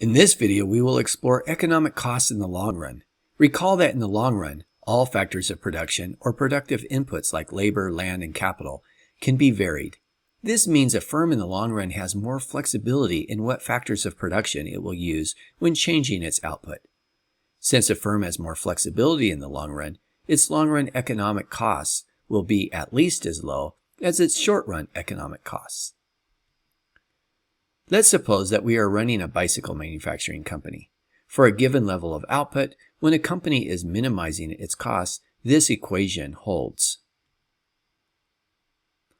In this video, we will explore economic costs in the long run. Recall that in the long run, all factors of production or productive inputs like labor, land, and capital can be varied. This means a firm in the long run has more flexibility in what factors of production it will use when changing its output. Since a firm has more flexibility in the long run, its long-run economic costs will be at least as low as its short-run economic costs. Let's suppose that we are running a bicycle manufacturing company. For a given level of output, when a company is minimizing its costs, this equation holds.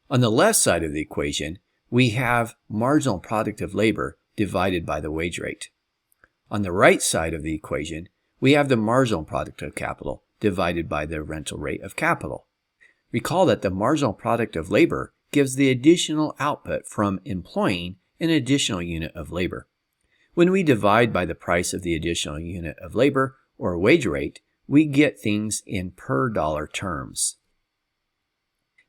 On the left side of the equation, we have marginal product of labor divided by the wage rate. On the right side of the equation, we have the marginal product of capital divided by the rental rate of capital. Recall that the marginal product of labor gives the additional output from employing an additional unit of labor. When we divide by the price of the additional unit of labor, or wage rate, we get things in per dollar terms.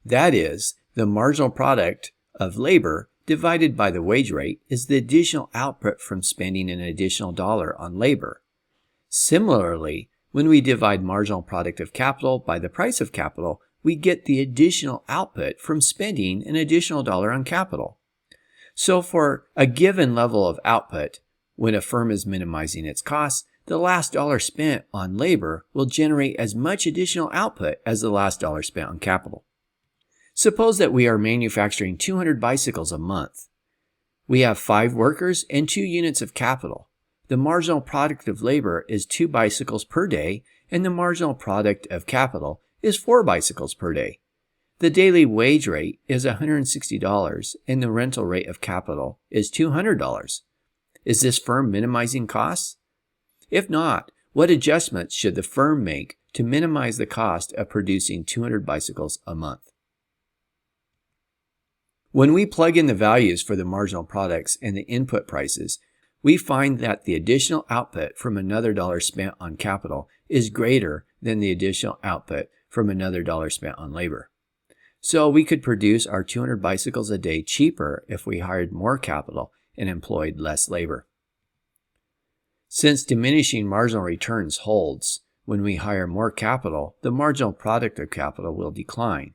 That is, the marginal product of labor divided by the wage rate is the additional output from spending an additional dollar on labor. Similarly, when we divide marginal product of capital by the price of capital, we get the additional output from spending an additional dollar on capital. So for a given level of output, when a firm is minimizing its costs, the last dollar spent on labor will generate as much additional output as the last dollar spent on capital. Suppose that we are manufacturing 200 bicycles a month. We have 5 workers and 2 units of capital. The marginal product of labor is 2 bicycles per day, and the marginal product of capital is 4 bicycles per day. The daily wage rate is $160, and the rental rate of capital is $200. Is this firm minimizing costs? If not, what adjustments should the firm make to minimize the cost of producing 200 bicycles a month? When we plug in the values for the marginal products and the input prices, we find that the additional output from another dollar spent on capital is greater than the additional output from another dollar spent on labor. So we could produce our 200 bicycles a day cheaper if we hired more capital and employed less labor. Since diminishing marginal returns holds, when we hire more capital, the marginal product of capital will decline.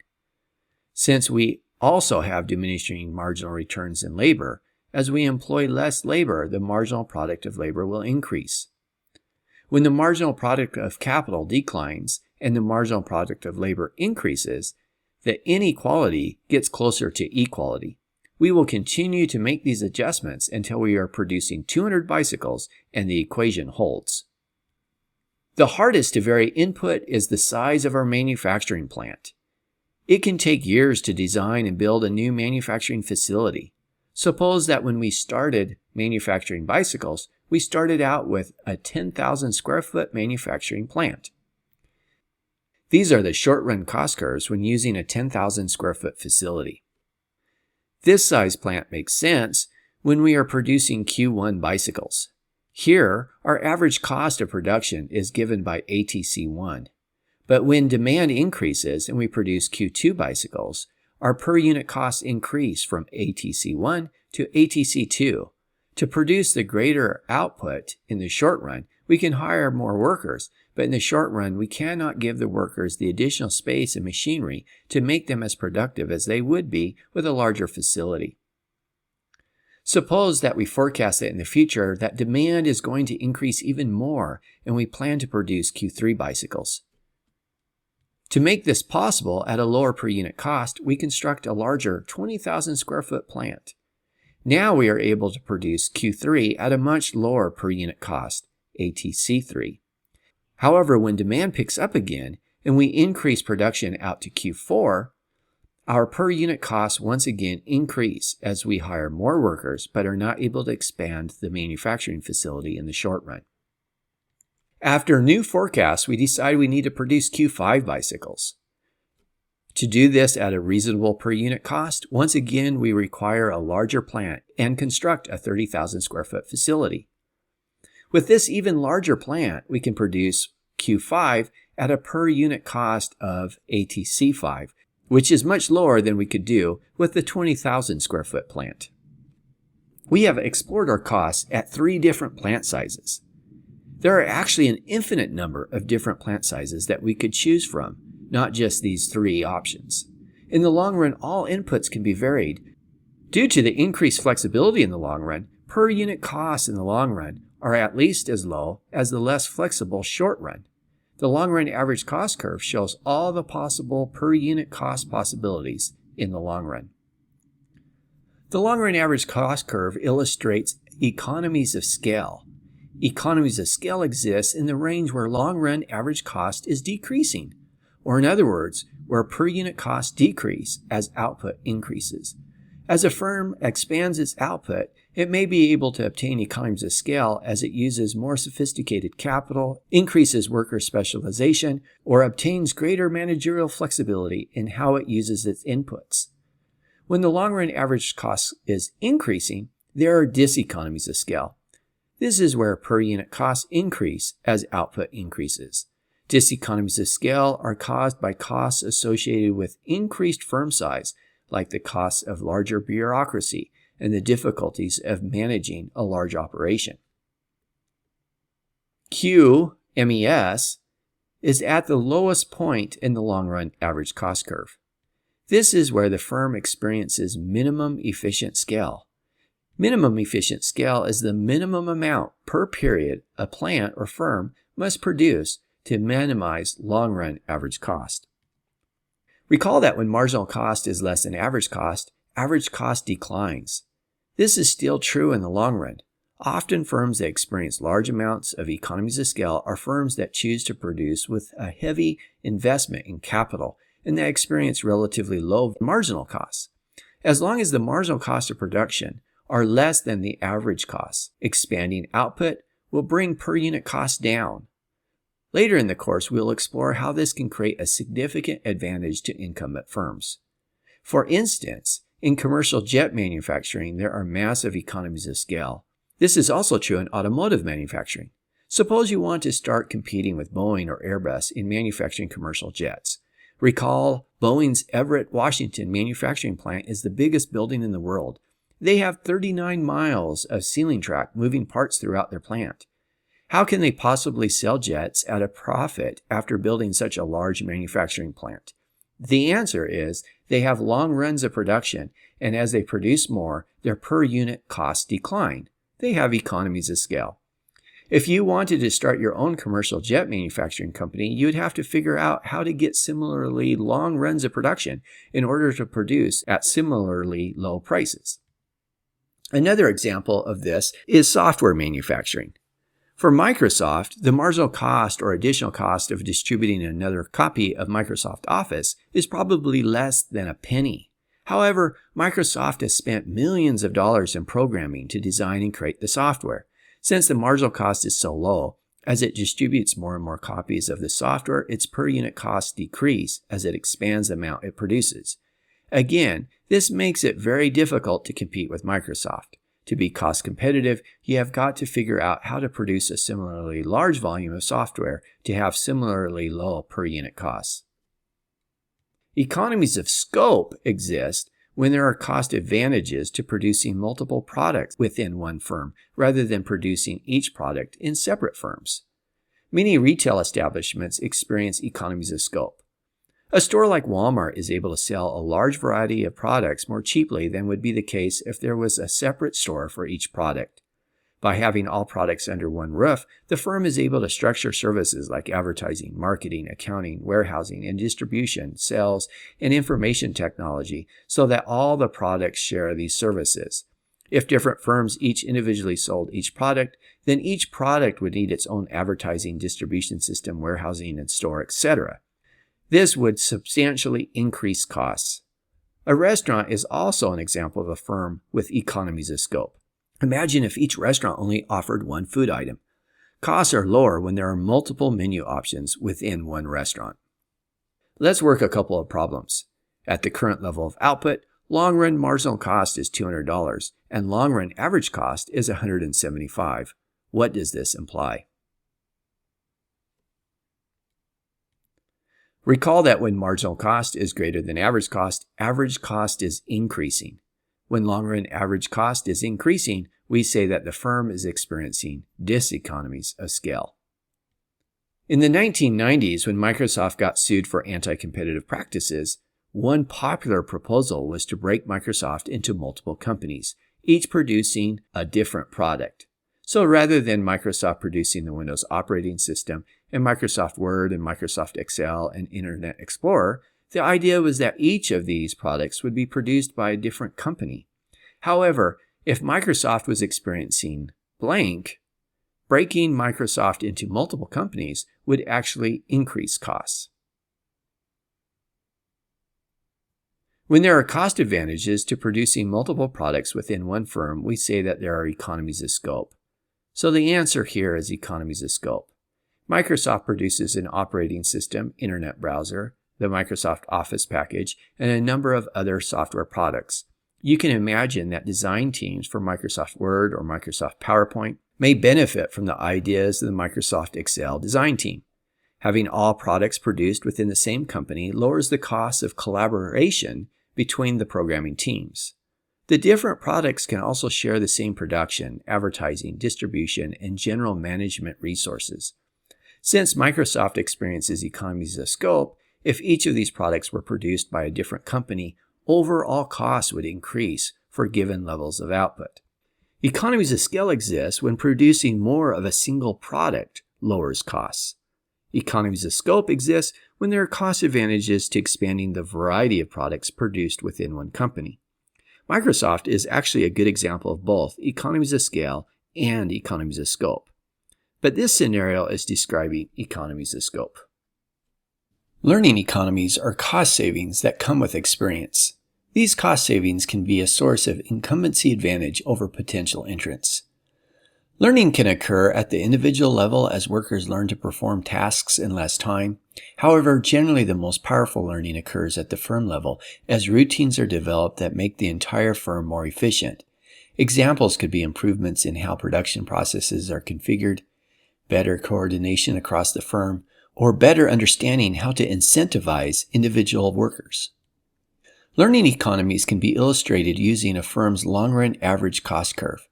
Since we also have diminishing marginal returns in labor, as we employ less labor, the marginal product of labor will increase. When the marginal product of capital declines and the marginal product of labor increases, the inequality gets closer to equality. We will continue to make these adjustments until we are producing 200 bicycles and the equation holds. The hardest to vary input is the size of our manufacturing plant. It can take years to design and build a new manufacturing facility. Suppose that when we started manufacturing bicycles, we started out with a 10,000 square foot manufacturing plant. These are the short-run cost curves when using a 10,000 square foot facility. This size plant makes sense when we are producing Q1 bicycles. Here, our average cost of production is given by ATC1. But when demand increases and we produce Q2 bicycles, our per unit costs increase from ATC1 to ATC2. To produce the greater output in the short run, we can hire more workers, but in the short run, we cannot give the workers the additional space and machinery to make them as productive as they would be with a larger facility. Suppose that we forecast that in the future that demand is going to increase even more and we plan to produce Q3 bicycles. To make this possible at a lower per unit cost, we construct a larger 20,000 square foot plant. Now we are able to produce Q3 at a much lower per unit cost, ATC3. However, when demand picks up again and we increase production out to Q4, our per unit costs once again increase as we hire more workers but are not able to expand the manufacturing facility in the short run. After new forecasts, we decide we need to produce Q5 bicycles. To do this at a reasonable per unit cost, once again we require a larger plant and construct a 30,000 square foot facility. With this even larger plant, we can produce Q5 at a per unit cost of ATC5, which is much lower than we could do with the 20,000 square foot plant. We have explored our costs at 3 different plant sizes. There are actually an infinite number of different plant sizes that we could choose from, not just these 3 options. In the long run, all inputs can be varied. Due to the increased flexibility in the long run, per unit costs in the long run are at least as low as the less flexible short run. The long run average cost curve shows all the possible per unit cost possibilities in the long run. The long run average cost curve illustrates economies of scale. Economies of scale exist in the range where long run average cost is decreasing, or in other words, where per unit costs decrease as output increases. As a firm expands its output, it may be able to obtain economies of scale as it uses more sophisticated capital, increases worker specialization, or obtains greater managerial flexibility in how it uses its inputs. When the long-run average cost is increasing, there are diseconomies of scale. This is where per unit costs increase as output increases. Diseconomies of scale are caused by costs associated with increased firm size, like the costs of larger bureaucracy and the difficulties of managing a large operation. QMES is at the lowest point in the long-run average cost curve. This is where the firm experiences minimum efficient scale. Minimum efficient scale is the minimum amount per period a plant or firm must produce to minimize long-run average cost. Recall that when marginal cost is less than average cost declines. This is still true in the long run. Often firms that experience large amounts of economies of scale are firms that choose to produce with a heavy investment in capital and that experience relatively low marginal costs. As long as the marginal costs of production are less than the average costs, expanding output will bring per unit costs down. Later in the course, we'll explore how this can create a significant advantage to incumbent firms. For instance, in commercial jet manufacturing, there are massive economies of scale. This is also true in automotive manufacturing. Suppose you want to start competing with Boeing or Airbus in manufacturing commercial jets. Recall, Boeing's Everett, Washington manufacturing plant is the biggest building in the world. They have 39 miles of ceiling track moving parts throughout their plant. How can they possibly sell jets at a profit after building such a large manufacturing plant? The answer is they have long runs of production, and as they produce more, their per unit costs decline. They have economies of scale. If you wanted to start your own commercial jet manufacturing company, you would have to figure out how to get similarly long runs of production in order to produce at similarly low prices. Another example of this is software manufacturing. For Microsoft, the marginal cost or additional cost of distributing another copy of Microsoft Office is probably less than a penny. However, Microsoft has spent millions of dollars in programming to design and create the software. Since the marginal cost is so low, as it distributes more and more copies of the software, its per unit costs decrease as it expands the amount it produces. Again, this makes it very difficult to compete with Microsoft. To be cost competitive, you have got to figure out how to produce a similarly large volume of software to have similarly low per unit costs. Economies of scope exist when there are cost advantages to producing multiple products within one firm rather than producing each product in separate firms. Many retail establishments experience economies of scope. A store like Walmart is able to sell a large variety of products more cheaply than would be the case if there was a separate store for each product. By having all products under one roof, the firm is able to structure services like advertising, marketing, accounting, warehousing, and distribution, sales, and information technology so that all the products share these services. If different firms each individually sold each product, then each product would need its own advertising, distribution system, warehousing, and store, etc. This would substantially increase costs. A restaurant is also an example of a firm with economies of scope. Imagine if each restaurant only offered one food item. Costs are lower when there are multiple menu options within one restaurant. Let's work a couple of problems. At the current level of output, long-run marginal cost is $200 and long-run average cost is $175. What does this imply? Recall that when marginal cost is greater than average cost is increasing. When long-run average cost is increasing, we say that the firm is experiencing diseconomies of scale. In the 1990s, when Microsoft got sued for anti-competitive practices, one popular proposal was to break Microsoft into multiple companies, each producing a different product. So rather than Microsoft producing the Windows operating system and Microsoft Word and Microsoft Excel and Internet Explorer, the idea was that each of these products would be produced by a different company. However, if Microsoft was experiencing blank, breaking Microsoft into multiple companies would actually increase costs. When there are cost advantages to producing multiple products within one firm, we say that there are economies of scope. So the answer here is economies of scope. Microsoft produces an operating system, internet browser, the Microsoft Office package, and a number of other software products. You can imagine that design teams for Microsoft Word or Microsoft PowerPoint may benefit from the ideas of the Microsoft Excel design team. Having all products produced within the same company lowers the cost of collaboration between the programming teams. The different products can also share the same production, advertising, distribution, and general management resources. Since Microsoft experiences economies of scope, if each of these products were produced by a different company, overall costs would increase for given levels of output. Economies of scale exist when producing more of a single product lowers costs. Economies of scope exist when there are cost advantages to expanding the variety of products produced within one company. Microsoft is actually a good example of both economies of scale and economies of scope. But this scenario is describing economies of scope. Learning economies are cost savings that come with experience. These cost savings can be a source of incumbency advantage over potential entrants. Learning can occur at the individual level as workers learn to perform tasks in less time. However, generally the most powerful learning occurs at the firm level as routines are developed that make the entire firm more efficient. Examples could be improvements in how production processes are configured, better coordination across the firm, or better understanding how to incentivize individual workers. Learning economies can be illustrated using a firm's long-run average cost curve.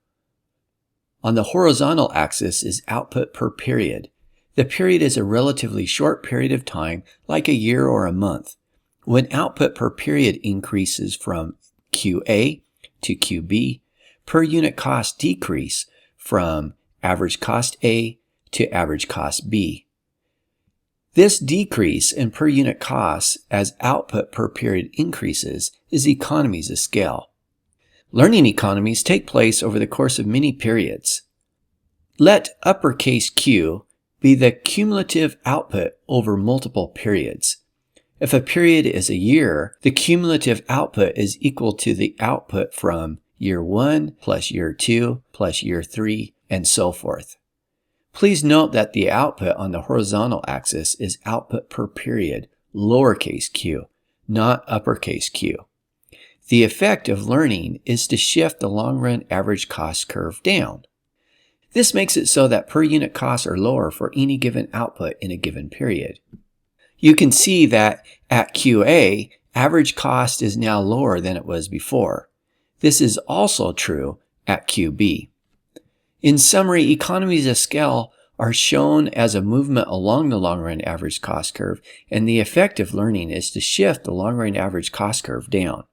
On the horizontal axis is output per period. The period is a relatively short period of time, like a year or a month. When output per period increases from QA to QB, per unit cost decrease from average cost A to average cost B. This decrease in per unit costs as output per period increases is economies of scale. Learning economies take place over the course of many periods. Let uppercase Q be the cumulative output over multiple periods. If a period is a year, the cumulative output is equal to the output from year 1 plus year 2 plus year 3 and so forth. Please note that the output on the horizontal axis is output per period, lowercase q, not uppercase Q. The effect of learning is to shift the long-run average cost curve down. This makes it so that per unit costs are lower for any given output in a given period. You can see that at QA, average cost is now lower than it was before. This is also true at QB. In summary, economies of scale are shown as a movement along the long-run average cost curve, and the effect of learning is to shift the long-run average cost curve down.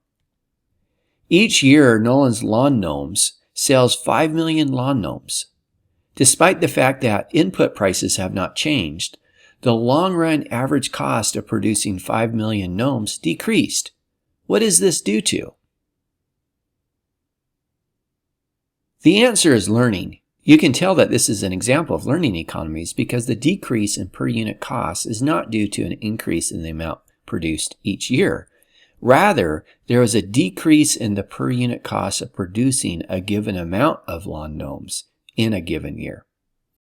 Each year, Nolan's Lawn Gnomes sells 5 million lawn gnomes. Despite the fact that input prices have not changed, the long-run average cost of producing 5 million gnomes decreased. What is this due to? The answer is learning. You can tell that this is an example of learning economies because the decrease in per unit costs is not due to an increase in the amount produced each year. Rather, there is a decrease in the per unit cost of producing a given amount of lawn gnomes in a given year.